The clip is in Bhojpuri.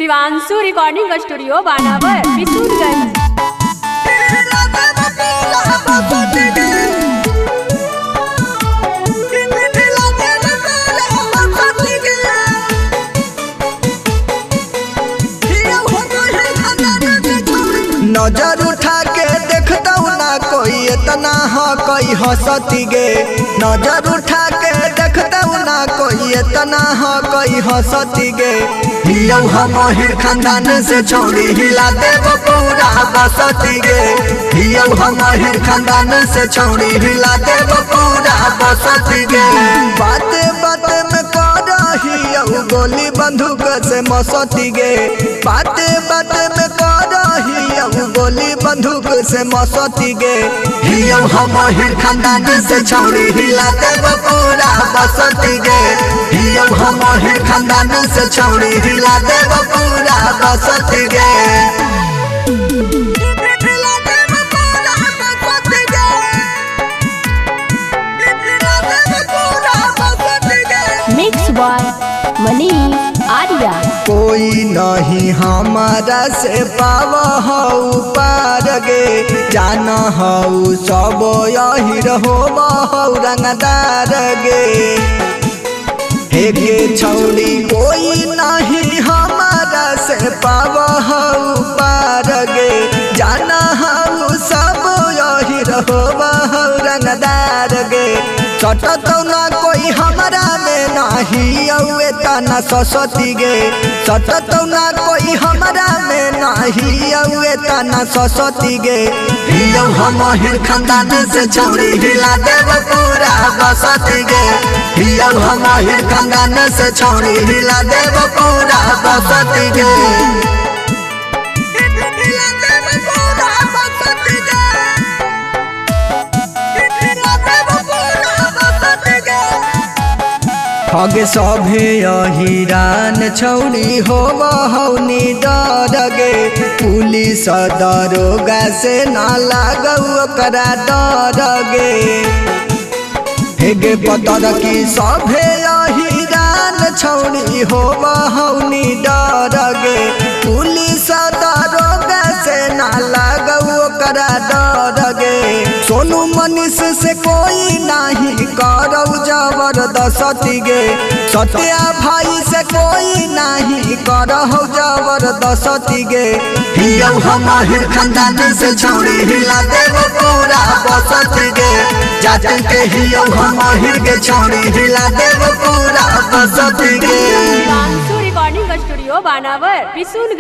शिवांशु रिकॉर्डिंग स्टूडियो बानावर किशोरगंज। नजर उठा के देखता हूँ ना कोई इतना हो कोई हंसती गे। नजर उठा के देखता हूँ ना कोई इतना हो कोई हंसती गे। हियो हम हिर खानदान से छोड़ी हिला देव पूरा बसती गे। हियो हम हिर खानदान से छोड़ी हिला देव पूरा बसती गे। बाते बाते में हियो गोली बंदूक से मसती गे। बाते बाते में हियो गोली बंदूक से मसती गे। हियो हम हिर खानदान से छोड़ी हिला देव पूरा बसती गे। हियो हम हिर खानदान से छोड़ी हिला देव पूरा बसती गे। Mix boy Manish Arya. कोई नहीं हमारा से पाव हऊ पार गे। जान हऊ सब यही रहो हऊ रंगदार गे। हे गे छौड़ी कोई नहीं हमारा से पाव हऊ पार गे। जान हऊ सब यही रहो हऊ रंगदार गे। सटतो ना कोई हमारा में नहीं औए तना ससती गे। सटतो ना कोई हमारा में नहीं औए तना ससती गे। हियो हम हिर खानदान से छोड़ी हिला देव पूरा बसती गे। हियो हम हिर खानदान से छोड़ी हिला देव पूरा बसती गे। हगे सभे हिरान छौड़ी हो हौनी डर गे। पुलिस दरोगा से ना लागऊ ओकरा डर गे। हेगे पतर की सभे हिरान छौड़ी हो हौनी डर गे। पुलिस दरोगा से ना लागऊ ओकरा डर गे। सोनू मनीष से कोई नहीं करऊ जबरदस्ती गे। सत्या भाई से कोई नहीं करहु जबरदस्ती गे। हियो हम हिर खानदान से छोड़ी हिला देव पूरा बसती गे। जाति के हियो हम हिर के छोड़ी हिला देव पूरा बसती गे। शिवांशु रिकॉर्डिंग स्टूडियो बानावर किशोरगंज।